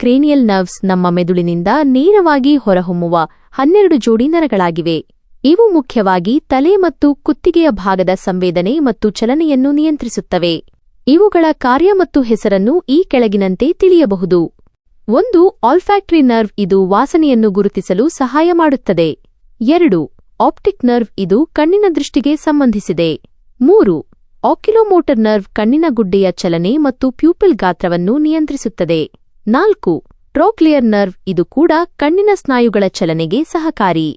Cranial nerves ನಮ್ಮ ಮೆದುಳಿನಿಂದ ನೇರವಾಗಿ ಹೊರಹೊಮ್ಮುವ 12 ಜೋಡಿ ನರಗಳಾಗಿವೆ. ಇವು ಮುಖ್ಯವಾಗಿ ತಲೆ ಮತ್ತು ಕುತ್ತಿಗೆಯ ಭಾಗದ ಸಂವೇದನೆ ಮತ್ತು ಚಲನೆಯನ್ನು ನಿಯಂತ್ರಿಸುತ್ತವೆ. ಇವುಗಳ ಕಾರ್ಯ ಮತ್ತು ಹೆಸರನ್ನು ಈ ಕೆಳಗಿನಂತೆ ತಿಳಿಯಬಹುದು. 1. ಆಲ್ಫ್ಯಾಕ್ಟರಿ ನರ್ವ್, ಇದು ವಾಸನೆಯನ್ನು ಗುರುತಿಸಲು ಸಹಾಯ ಮಾಡುತ್ತದೆ. 2. ಆಪ್ಟಿಕ್ ನರ್ವ್, ಇದು ಕಣ್ಣಿನ ದೃಷ್ಟಿಗೆ ಸಂಬಂಧಿಸಿದೆ. 3. ಆಕ್ಯುಲೋಮೋಟರ್ ನರ್ವ್, ಕಣ್ಣಿನ ಗುಡ್ಡೆಯ ಚಲನೆ ಮತ್ತು ಪ್ಯೂಪಿಲ್ ಗಾತ್ರವನ್ನು ನಿಯಂತ್ರಿಸುತ್ತದೆ. 4. ಟ್ರೋಕ್ಲಿಯರ್ ನರ್ವ್, ಇದು ಕೂಡ ಕಣ್ಣಿನ ಸ್ನಾಯುಗಳ ಚಲನೆಗೆ ಸಹಕಾರಿ.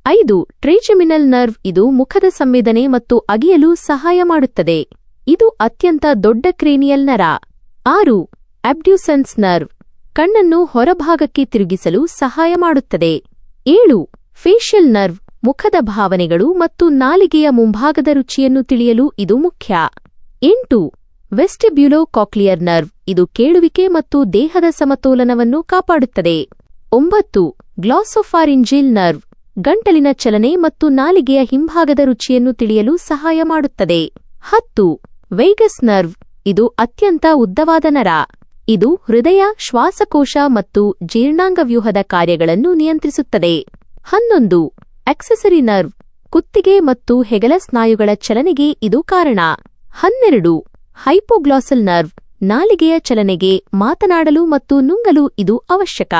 5. ಟ್ರೈಜೆಮಿನಲ್ ನರ್ವ್, ಇದು ಮುಖದ ಸಂವೇದನೆ ಮತ್ತು ಅಗಿಯಲು ಸಹಾಯ ಮಾಡುತ್ತದೆ. ಇದು ಅತ್ಯಂತ ದೊಡ್ಡ ಕ್ರೇನಿಯಲ್ ನರ. 6. ಅಬ್ಡ್ಯೂಸೆನ್ಸ್ ನರ್ವ್, ಕಣ್ಣನ್ನು ಹೊರಭಾಗಕ್ಕೆ ತಿರುಗಿಸಲು ಸಹಾಯ ಮಾಡುತ್ತದೆ. 7. ಫೇಶಿಯಲ್ ನರ್ವ್, ಮುಖದ ಭಾವನೆಗಳು ಮತ್ತು ನಾಲಿಗೆಯ ಮುಂಭಾಗದ ರುಚಿಯನ್ನು ತಿಳಿಯಲು ಇದು ಮುಖ್ಯ. 8. ವೆಸ್ಟಿಬ್ಯುಲೋ-ಕಾಕ್ಲಿಯರ್ ನರ್ವ್, ಇದು ಕೇಳುವಿಕೆ ಮತ್ತು ದೇಹದ ಸಮತೋಲನವನ್ನು ಕಾಪಾಡುತ್ತದೆ. 9. ಗ್ಲಾಸೋಫಾರಿಂಜಿಯಲ್ ನರ್ವ್, ಗಂಟಲಿನ ಚಲನೆ ಮತ್ತು ನಾಲಿಗೆಯ ಹಿಂಭಾಗದ ರುಚಿಯನ್ನು ತಿಳಿಯಲು ಸಹಾಯ ಮಾಡುತ್ತದೆ. 10. ವೇಗಸ್ ನರ್ವ್, ಇದು ಅತ್ಯಂತ ಉದ್ದವಾದ ನರ. ಇದು ಹೃದಯ, ಶ್ವಾಸಕೋಶ ಮತ್ತು ಜೀರ್ಣಾಂಗವ್ಯೂಹದ ಕಾರ್ಯಗಳನ್ನು ನಿಯಂತ್ರಿಸುತ್ತದೆ. 11. ಅಕ್ಸೆಸರಿ ನರ್ವ್, ಕುತ್ತಿಗೆ ಮತ್ತು ಹೆಗಲ ಸ್ನಾಯುಗಳ ಚಲನೆಗೆ ಇದು ಕಾರಣ. 12. ಹೈಪೋಗ್ಲಾಸಲ್ ನರ್ವ್, ನಾಲಿಗೆಯ ಚಲನೆಗೆ, ಮಾತನಾಡಲು ಮತ್ತು ನುಂಗಲು ಇದು ಅವಶ್ಯಕ.